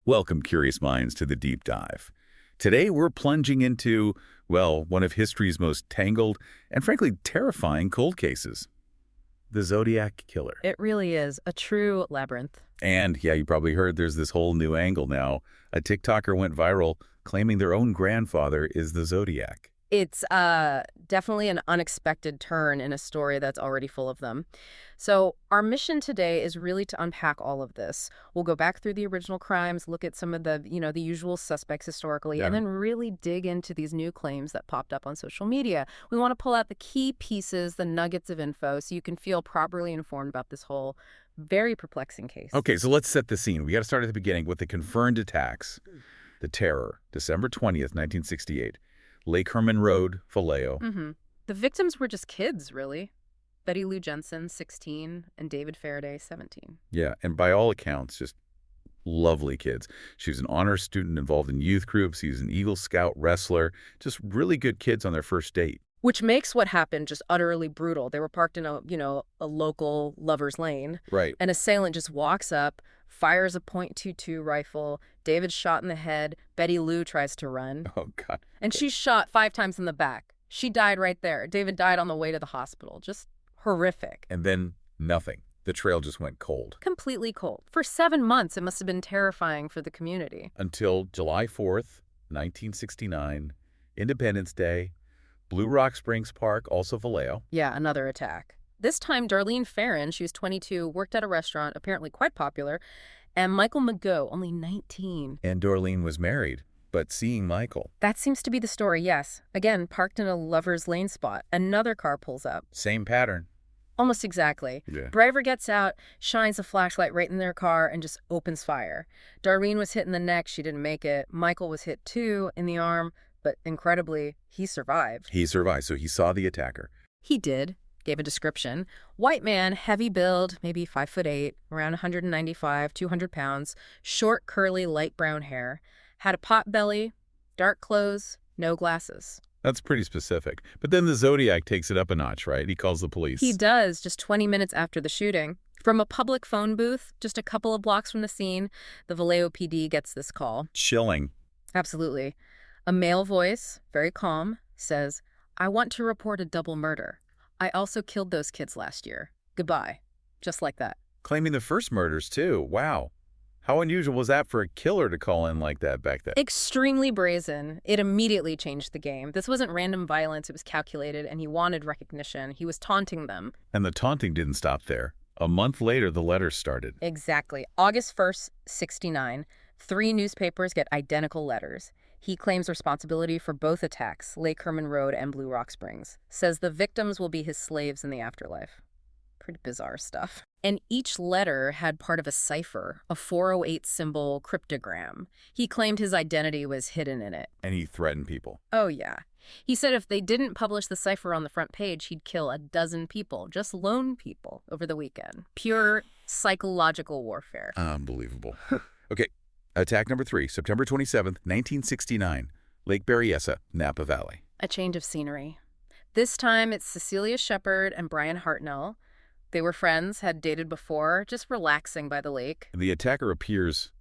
Welcome, curious minds, to the deep dive. Today, we're plunging into, well, one of history's most tangled and frankly terrifying cold cases, the Zodiac Killer. It really is a true labyrinth. And yeah, you probably heard there's this whole new angle now. A TikToker went viral claiming their own grandfather is the Zodiac. It's definitely an unexpected turn in a story that's already full of them. So our mission today is really to unpack all of this. We'll go back through the original crimes, look at some of the, the usual suspects historically, and then really dig into these new claims that popped up on social media. We want to pull out the key pieces, the nuggets of info, so you can feel properly informed about this whole very perplexing case. Okay, so let's set the scene. We got to start at the beginning with the confirmed attacks. The Terror, December 20th, 1968. Lake Herman Road, Vallejo. The victims were just kids, really. Betty Lou Jensen, 16, and David Faraday, 17. Yeah, and by all accounts, just lovely kids. She was an honor student involved in youth groups. He was an Eagle Scout wrestler. Just really good kids on their first date. Which makes what happened just utterly brutal. They were parked in a local lover's lane. Right. An assailant just walks up, fires a .22 rifle. David's shot in the head. Betty Lou tries to run. Oh, God. And she's shot 5 times in the back. She died right there. David died on the way to the hospital. Just horrific. And then nothing. The trail just went cold. Completely cold. For 7 months, it must have been terrifying for the community. Until July 4th, 1969, Independence Day, Blue Rock Springs Park, also Vallejo. Yeah, another attack. This time, Darlene Farron, she was 22, worked at a restaurant, apparently quite popular, and Michael McGough, only 19. And Darlene was married, but seeing Michael. That seems to be the story, yes. Again, parked in a lover's lane spot. Another car pulls up. Same pattern. Almost exactly. Yeah. Driver gets out, shines a flashlight right in their car, and just opens fire. Darlene was hit in the neck. She didn't make it. Michael was hit, too, in the arm. But incredibly, he survived. He survived, so he saw the attacker. He did. Gave a description. White man, heavy build, maybe 5'8", around 195, 200 pounds, short, curly, light brown hair, had a pot belly, dark clothes, no glasses. That's pretty specific. But then the Zodiac takes it up a notch, right? He calls the police. He does, just 20 minutes after the shooting. From a public phone booth, just a couple of blocks from the scene, the Vallejo PD gets this call. Chilling. Absolutely. A male voice, very calm, says, "I want to report a double murder. I also killed those kids last year. Goodbye." Just like that. Claiming the first murders, too. Wow. How unusual was that for a killer to call in like that back then? Extremely brazen. It immediately changed the game. This wasn't random violence. It was calculated, and he wanted recognition. He was taunting them. And the taunting didn't stop there. A month later, the letters started. Exactly. August 1st, 69. 3 newspapers get identical letters. He claims responsibility for both attacks, Lake Herman Road and Blue Rock Springs. Says the victims will be his slaves in the afterlife. Pretty bizarre stuff. And each letter had part of a cipher, a 408 symbol cryptogram. He claimed his identity was hidden in it. And he threatened people. Oh, yeah. He said if they didn't publish the cipher on the front page, he'd kill a dozen people, just lone people, over the weekend. Pure psychological warfare. Unbelievable. Okay. Attack number 3, September 27th, 1969, Lake Berryessa, Napa Valley. A change of scenery. This time, it's Cecilia Shepard and Brian Hartnell. They were friends, had dated before, just relaxing by the lake. The attacker appears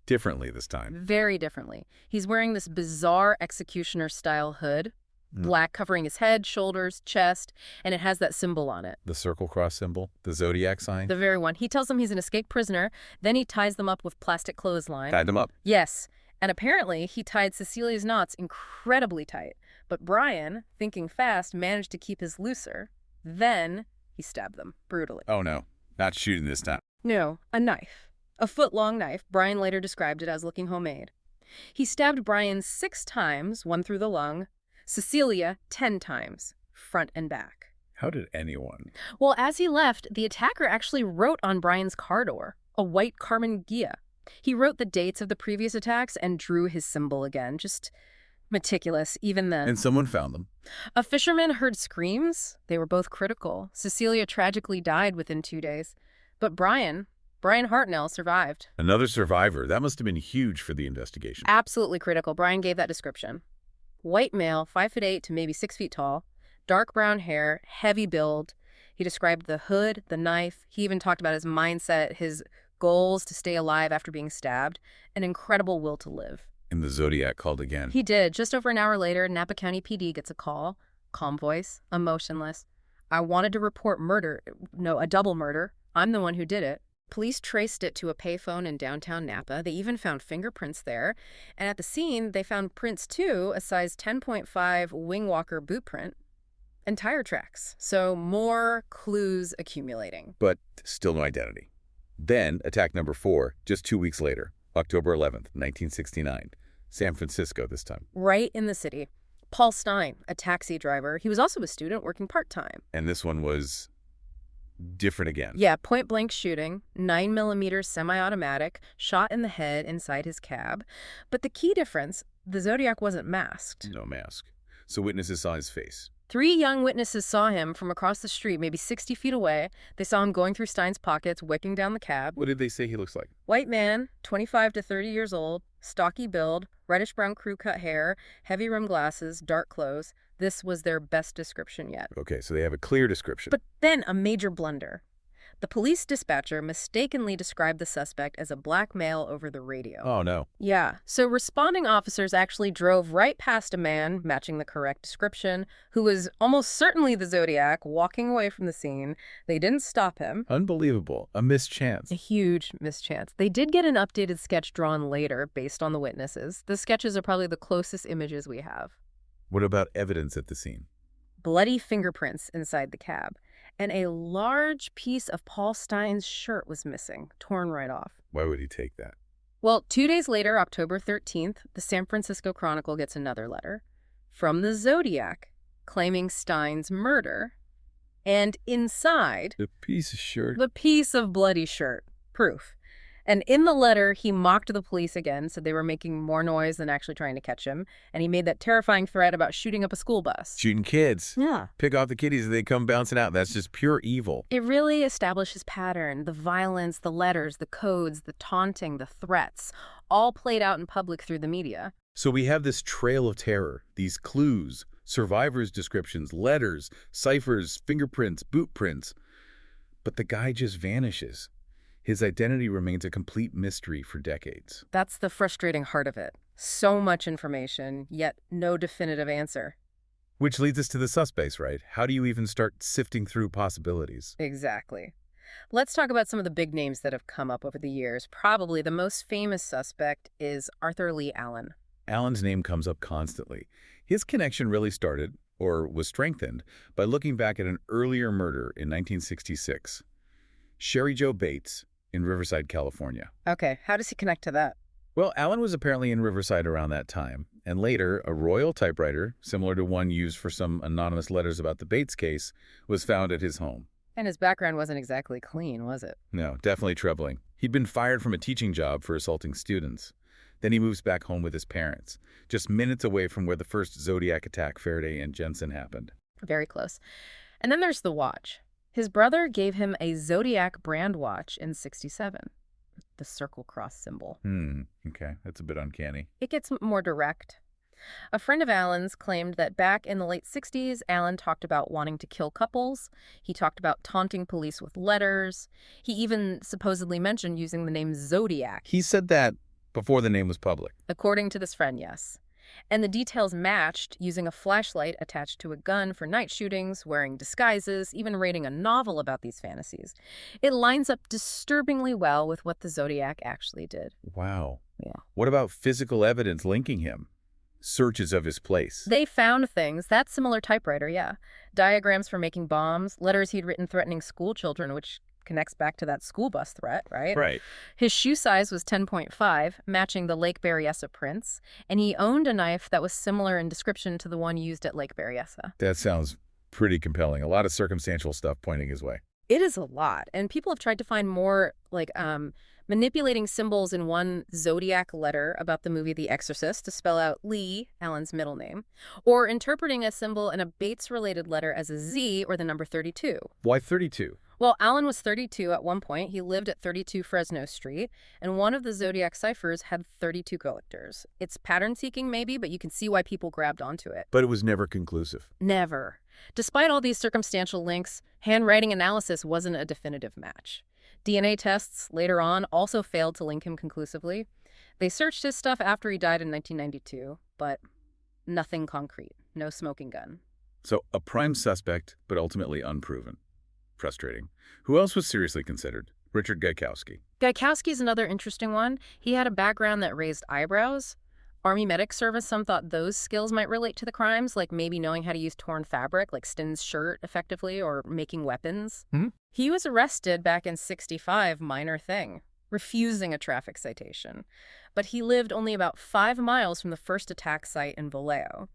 differently this time. Very differently. He's wearing this bizarre executioner-style hood, black covering his head, shoulders, chest, and it has that symbol on it. The circle cross symbol? The Zodiac sign? The very one. He tells them he's an escaped prisoner, then he ties them up with plastic clothesline. Tied them up? Yes. And apparently, he tied Cecilia's knots incredibly tight. But Brian, thinking fast, managed to keep his looser. Then he stabbed them brutally. Oh, no. Not shooting this time. No, a knife. A foot-long knife. Brian later described it as looking homemade. He stabbed Brian 6 times, 1 through the lung. Cecilia 10 times, front and back. How did anyone? Well, as he left, the attacker actually wrote on Brian's car door, a white Carmen Ghia. He wrote the dates of the previous attacks and drew his symbol again. Just meticulous, even then. And someone found them. A fisherman heard screams. They were both critical. Cecilia tragically died within 2 days. But Brian Hartnell survived. Another survivor. That must have been huge for the investigation. Absolutely critical. Brian gave that description. White male, 5'8" to maybe 6 feet tall, dark brown hair, heavy build. He described the hood, the knife. He even talked about his mindset, his goals to stay alive after being stabbed, an incredible will to live. And the Zodiac called again. He did. Just over an hour later, Napa County PD gets a call. Calm voice, emotionless. I wanted to report murder. No, a double murder. I'm the one who did it. Police traced it to a payphone in downtown Napa. They even found fingerprints there. And at the scene, they found prints too, a size 10.5 wing walker boot print and tire tracks. So more clues accumulating. But still no identity. Then, attack number 4, just 2 weeks later, October 11th, 1969. San Francisco this time. Right in the city. Paul Stein, a taxi driver. He was also a student working part-time. And this one was different again. Yeah, point-blank shooting, 9mm semi-automatic, shot in the head inside his cab. But the key difference, the Zodiac wasn't masked. No mask. So witnesses saw his face. 3 young witnesses saw him from across the street, maybe 60 feet away. They saw him going through Stein's pockets, wicking down the cab. What did they say he looks like? White man, 25 to 30 years old, stocky build, reddish-brown crew-cut hair, heavy rim glasses, dark clothes. This was their best description yet. Okay, so they have a clear description. But then a major blunder. The police dispatcher mistakenly described the suspect as a black male over the radio. Oh, no. Yeah, so responding officers actually drove right past a man, matching the correct description, who was almost certainly the Zodiac, walking away from the scene. They didn't stop him. Unbelievable. A mischance. A huge mischance. They did get an updated sketch drawn later based on the witnesses. The sketches are probably the closest images we have. What about evidence at the scene? Bloody fingerprints inside the cab. And a large piece of Paul Stein's shirt was missing, torn right off. Why would he take that? Well, 2 days later, October 13th, the San Francisco Chronicle gets another letter from the Zodiac claiming Stein's murder. And inside, The piece of shirt. the piece of bloody shirt. Proof. And in the letter, he mocked the police again, said they were making more noise than actually trying to catch him. And he made that terrifying threat about shooting up a school bus. Shooting kids. Yeah. Pick off the kiddies as they come bouncing out. That's just pure evil. It really establishes pattern. The violence, the letters, the codes, the taunting, the threats, all played out in public through the media. So we have this trail of terror, these clues, survivors' descriptions, letters, ciphers, fingerprints, boot prints. But the guy just vanishes. His identity remains a complete mystery for decades. That's the frustrating heart of it. So much information, yet no definitive answer. Which leads us to the suspects, right? How do you even start sifting through possibilities? Exactly. Let's talk about some of the big names that have come up over the years. Probably the most famous suspect is Arthur Lee Allen. Allen's name comes up constantly. His connection really started, or was strengthened, by looking back at an earlier murder in 1966. Sherry Jo Bates in Riverside, California. Okay, how does he connect to that? Well, Allen was apparently in Riverside around that time, and later, a Royal typewriter, similar to one used for some anonymous letters about the Bates case, was found at his home. And his background wasn't exactly clean, was it? No, definitely troubling. He'd been fired from a teaching job for assaulting students. Then he moves back home with his parents, just minutes away from where the first Zodiac attack Faraday and Jensen happened. Very close. And then there's the watch. His brother gave him a Zodiac brand watch in '67, the circle cross symbol. Okay, that's a bit uncanny. It gets more direct. A friend of Allen's claimed that back in the late 60s, Allen talked about wanting to kill couples. He talked about taunting police with letters. He even supposedly mentioned using the name Zodiac. He said that before the name was public. According to this friend, yes. And the details matched, using a flashlight attached to a gun for night shootings, wearing disguises, even writing a novel about these fantasies. It lines up disturbingly well with what the Zodiac actually did. Wow. Yeah. What about physical evidence linking him? Searches of his place. They found things. That similar typewriter, yeah. Diagrams for making bombs, letters he'd written threatening school children, which connects back to that school bus threat, right? Right. His shoe size was 10.5, matching the Lake Berryessa prints, and he owned a knife that was similar in description to the one used at Lake Berryessa. That sounds pretty compelling. A lot of circumstantial stuff pointing his way. It is a lot, and people have tried to find more, like, manipulating symbols in one Zodiac letter about the movie The Exorcist to spell out Lee, Allen's middle name, or interpreting a symbol in a Bates-related letter as a Z or the number 32. Why 32? Well, Allen was 32 at one point. He lived at 32 Fresno Street, and one of the Zodiac ciphers had 32 characters. It's pattern-seeking maybe, but you can see why people grabbed onto it. But it was never conclusive. Never. Despite all these circumstantial links, handwriting analysis wasn't a definitive match. DNA tests later on also failed to link him conclusively. They searched his stuff after he died in 1992, but nothing concrete. No smoking gun. So a prime suspect, but ultimately unproven. Frustrating. Who else was seriously considered? Richard Gaikowski. Gaikowski's another interesting one. He had a background that raised eyebrows. Army Medic Service, some thought those skills might relate to the crimes, like maybe knowing how to use torn fabric, like Stin's shirt, effectively, or making weapons. He was arrested back in '65, minor thing, refusing a traffic citation. But he lived only about 5 miles from the first attack site in Vallejo.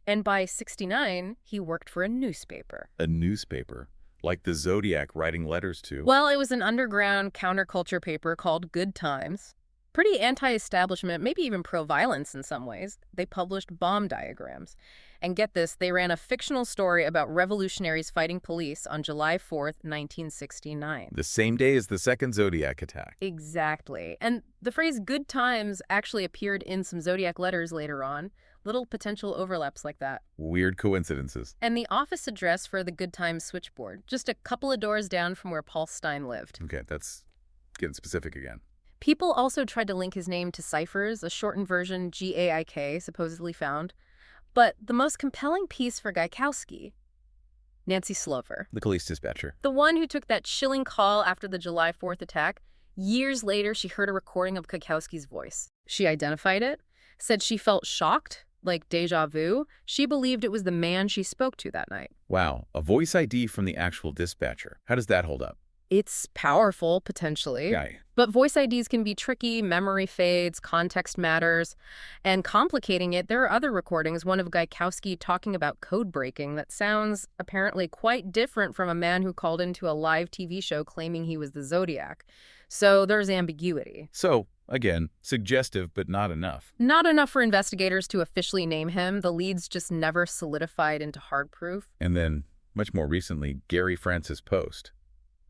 And by '69, he worked for a newspaper. A newspaper? Like the Zodiac writing letters to? Well, it was an underground counterculture paper called Good Times. Pretty anti-establishment, maybe even pro-violence in some ways. They published bomb diagrams. And get this, they ran a fictional story about revolutionaries fighting police on July 4th, 1969. The same day as the second Zodiac attack. Exactly. And the phrase good times actually appeared in some Zodiac letters later on. Little potential overlaps like that. Weird coincidences. And the office address for the Good Times switchboard, just a couple of doors down from where Paul Stein lived. Okay, that's getting specific again. People also tried to link his name to ciphers, a shortened version, GAIK, supposedly found. But the most compelling piece for Gaikowski, Nancy Slover. The police dispatcher. The one who took that chilling call after the July 4th attack. Years later, she heard a recording of Gaikowski's voice. She identified it, said she felt shocked, like deja vu. She believed it was the man she spoke to that night. Wow, a voice ID from the actual dispatcher. How does that hold up? It's powerful, potentially. Guy. But voice IDs can be tricky, memory fades, context matters. And complicating it, there are other recordings, one of Gaikowski talking about code breaking that sounds apparently quite different from a man who called into a live TV show claiming he was the Zodiac. So there's ambiguity. So, again, suggestive, but not enough. Not enough for investigators to officially name him. The leads just never solidified into hard proof. And then, much more recently, Gary Francis Post.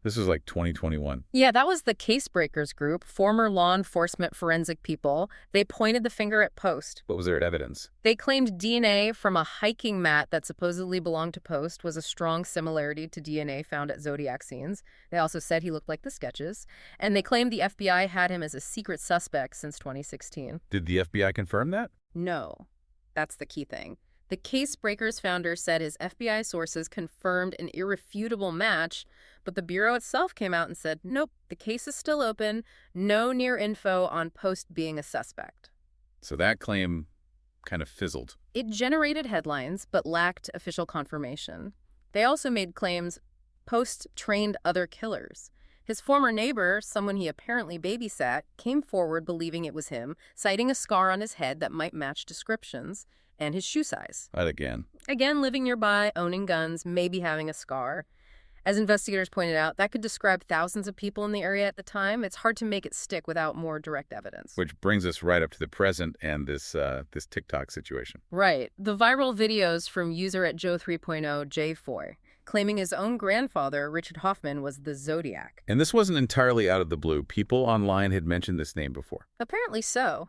This was like 2021. Yeah, that was the Case Breakers group, former law enforcement forensic people. They pointed the finger at Post. What was their evidence? They claimed DNA from a hiking mat that supposedly belonged to Post was a strong similarity to DNA found at Zodiac scenes. They also said he looked like the sketches. And they claimed the FBI had him as a secret suspect since 2016. Did the FBI confirm that? No. That's the key thing. The Case Breakers founder said his FBI sources confirmed an irrefutable match, but the Bureau itself came out and said, nope, the case is still open, no near info on Post being a suspect. So that claim kind of fizzled. It generated headlines, but lacked official confirmation. They also made claims Post trained other killers. His former neighbor, someone he apparently babysat, came forward believing it was him, citing a scar on his head that might match descriptions, and his shoe size. That again. Again, living nearby, owning guns, maybe having a scar. As investigators pointed out, that could describe thousands of people in the area at the time. It's hard to make it stick without more direct evidence. Which brings us right up to the present and this TikTok situation. Right. The viral videos from user at Joe 3.0, Jay Foy, claiming his own grandfather, Richard Hoffman, was the Zodiac. And this wasn't entirely out of the blue. People online had mentioned this name before. Apparently so.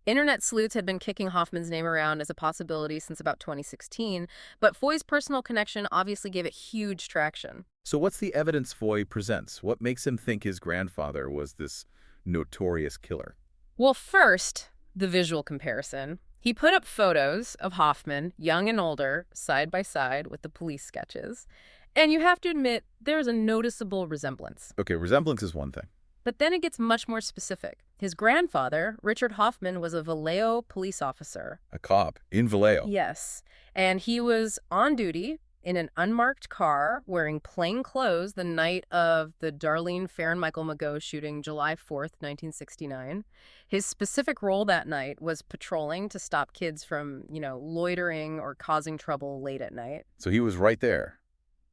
Internet sleuths had been kicking Hoffman's name around as a possibility since about 2016, but Foy's personal connection obviously gave it huge traction. So what's the evidence Foy presents? What makes him think his grandfather was this notorious killer? Well, first, the visual comparison. He put up photos of Hoffman, young and older, side by side with the police sketches. And you have to admit, there's a noticeable resemblance. Okay, resemblance is one thing. But then it gets much more specific. His grandfather, Richard Hoffman, was a Vallejo police officer. A cop in Vallejo. Yes. And he was on duty in an unmarked car wearing plain clothes the night of the Darlene Fair-Michael Mageau shooting July 4th, 1969. His specific role that night was patrolling to stop kids from, loitering or causing trouble late at night. So he was right there,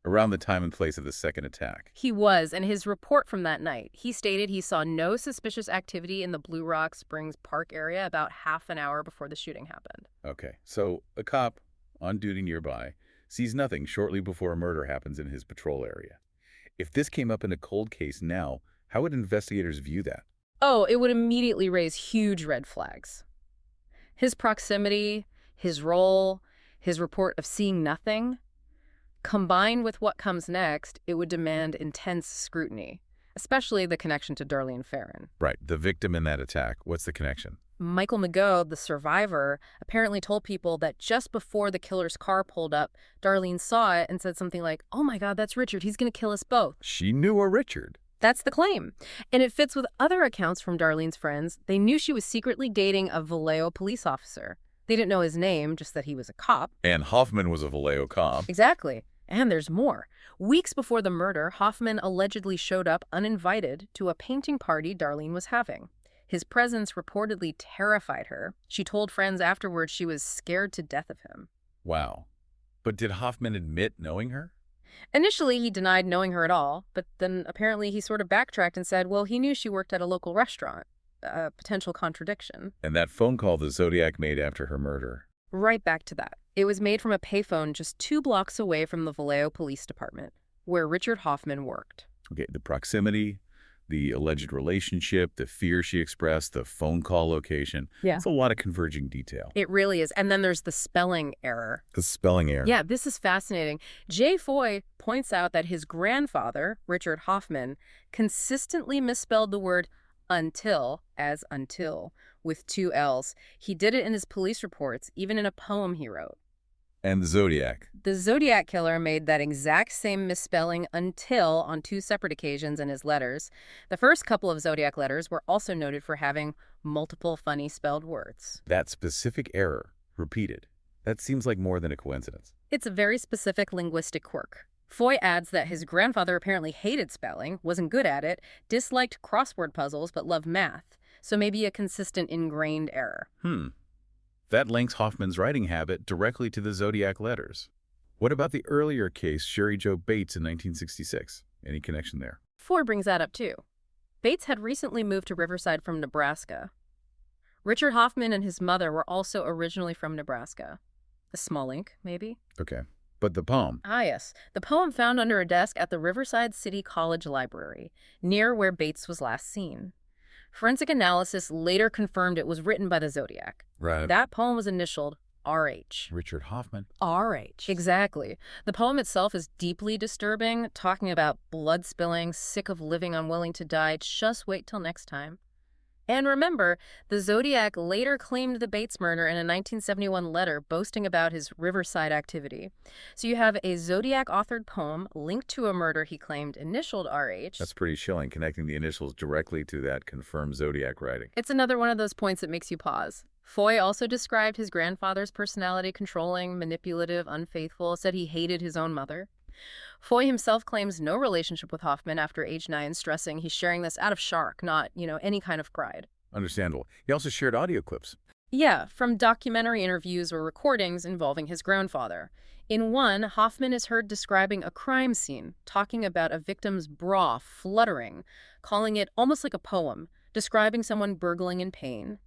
around the time and place of the second attack. He was, and his report from that night, he stated he saw no suspicious activity in the Blue Rock Springs Park area about half an hour before the shooting happened. Okay, so a cop on duty nearby sees nothing shortly before a murder happens in his patrol area. If this came up in a cold case now, how would investigators view that? Oh, it would immediately raise huge red flags. His proximity, his role, his report of seeing nothing, combined with what comes next, it would demand intense scrutiny. especially the connection to Darlene Ferrin. Right, the victim in that attack. What's the connection? Michael McGough, the survivor, apparently told people that just before the killer's car pulled up, Darlene saw it and said something like, "Oh my God, that's Richard. He's going to kill us both." She knew a Richard. That's the claim. And it fits with other accounts from Darlene's friends. They knew she was secretly dating a Vallejo police officer. They didn't know his name, just that he was a cop. And Hoffman was a Vallejo cop. Exactly. And there's more. Weeks before the murder, Hoffman allegedly showed up uninvited to a painting party Darlene was having. His presence reportedly terrified her. She told friends afterwards she was scared to death of him. Wow. But did Hoffman admit knowing her? Initially, he denied knowing her at all, but then apparently he sort of backtracked and said, well, he knew she worked at a local restaurant. A potential contradiction. And that phone call the Zodiac made after her murder. Right back to that. It was made from a payphone just 2 blocks away from the Vallejo Police Department, where Richard Hoffman worked. Okay, the proximity, the alleged relationship, the fear she expressed, the phone call location. Yeah. It's a lot of converging detail. It really is. And then there's the spelling error. The spelling error. Yeah, this is fascinating. Jay Foy points out that his grandfather, Richard Hoffman, consistently misspelled the word until as until with 2 L's. He did it in his police reports, even in a poem he wrote. And the Zodiac. The Zodiac killer made that exact same misspelling until on 2 separate occasions in his letters. The first couple of Zodiac letters were also noted for having multiple funny spelled words. That specific error, repeated. That seems like more than a coincidence. It's a very specific linguistic quirk. Foy adds that his grandfather apparently hated spelling, wasn't good at it, disliked crossword puzzles, but loved math. So maybe a consistent ingrained error. That links Hoffman's writing habit directly to the Zodiac letters. What about the earlier case, Sherry Jo Bates in 1966? Any connection there? Foy brings that up too. Bates had recently moved to Riverside from Nebraska. Richard Hoffman and his mother were also originally from Nebraska. A small link, maybe? Okay. But the poem. Ah, yes. The poem found under a desk at the Riverside City College Library, near where Bates was last seen. Forensic analysis later confirmed it was written by the Zodiac. Right. That poem was initialed R.H. Richard Hoffman. R.H. Exactly. The poem itself is deeply disturbing, talking about blood spilling, sick of living, unwilling to die. Just wait till next time. And remember, the Zodiac later claimed the Bates murder in a 1971 letter boasting about his Riverside activity. So you have a Zodiac-authored poem linked to a murder he claimed initialed R.H. That's pretty chilling, connecting the initials directly to that confirmed Zodiac writing. It's another one of those points that makes you pause. Foy also described his grandfather's personality controlling, manipulative, unfaithful, said he hated his own mother. Foy himself claims no relationship with Hoffman after age 9, stressing he's sharing this out of shock, not, any kind of pride. Understandable. He also shared audio clips. Yeah, from documentary interviews or recordings involving his grandfather. In one, Hoffman is heard describing a crime scene, talking about a victim's bra fluttering, calling it almost like a poem, describing someone burgling in pain.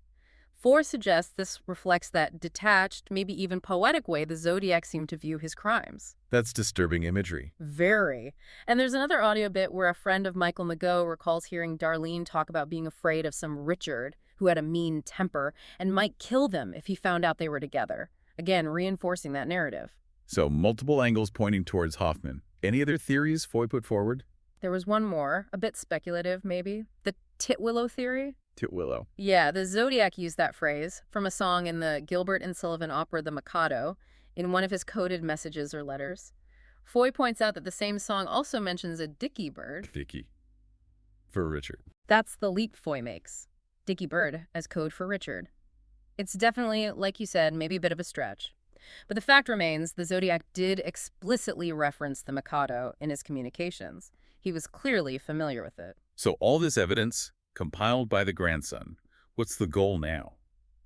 Foy suggests this reflects that detached, maybe even poetic way the Zodiac seemed to view his crimes. That's disturbing imagery. Very. And there's another audio bit where a friend of Michael McGough recalls hearing Darlene talk about being afraid of some Richard who had a mean temper and might kill them if he found out they were together. Again, reinforcing that narrative. So multiple angles pointing towards Hoffman. Any other theories Foy put forward? There was one more, a bit speculative maybe. The Titwillow theory? Titwillow. Yeah, the Zodiac used that phrase from a song in the Gilbert and Sullivan opera The Mikado in one of his coded messages or letters. Foy points out that the same song also mentions a dicky bird. Dicky. For Richard. That's the leap Foy makes. Dicky bird as code for Richard. It's definitely, like you said, maybe a bit of a stretch. But the fact remains, the Zodiac did explicitly reference the Mikado in his communications. He was clearly familiar with it. So all this evidence compiled by the grandson. What's the goal now?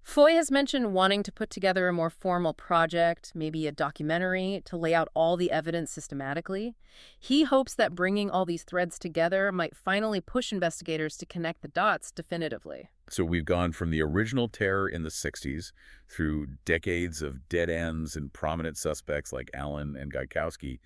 Foy has mentioned wanting to put together a more formal project, maybe a documentary, to lay out all the evidence systematically. He hopes that bringing all these threads together might finally push investigators to connect the dots definitively. So we've gone from the original terror in the 60s through decades of dead ends and prominent suspects like Allen and Gaikowski,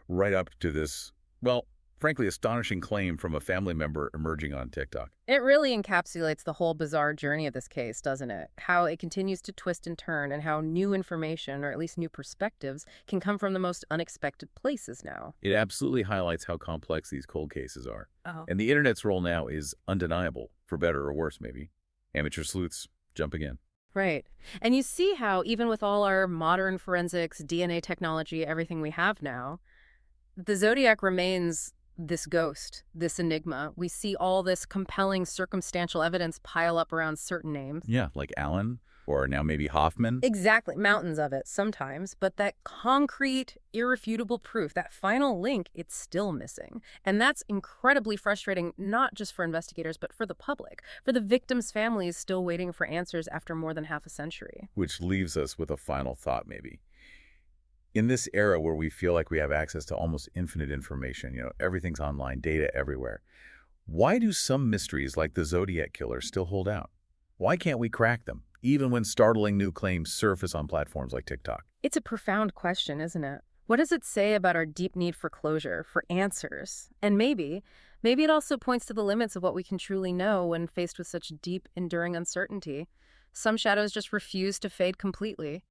right up to this, well, frankly astonishing claim from a family member emerging on TikTok. It really encapsulates the whole bizarre journey of this case, doesn't it? How it continues to twist and turn, and how new information, or at least new perspectives, can come from the most unexpected places now. It absolutely highlights how complex these cold cases are. Oh. And the internet's role now is undeniable, for better or worse, maybe. Amateur sleuths jump again. Right. And you see how, even with all our modern forensics, DNA technology, everything we have now, the Zodiac remains this ghost, this enigma. We see all this compelling circumstantial evidence pile up around certain names. Yeah, like Allen, or now maybe Hoffman. Exactly, mountains of it sometimes, but that concrete, irrefutable proof, that final link, it's still missing. And that's incredibly frustrating, not just for investigators, but for the public, for the victims' families still waiting for answers after more than half a century. Which leaves us with a final thought, maybe. In this era where we feel like we have access to almost infinite information, everything's online, data everywhere, why do some mysteries like the Zodiac killer still hold out? Why can't we crack them, even when startling new claims surface on platforms like TikTok? It's a profound question, isn't it? What does it say about our deep need for closure, for answers? And maybe it also points to the limits of what we can truly know when faced with such deep, enduring uncertainty. Some shadows just refuse to fade completely.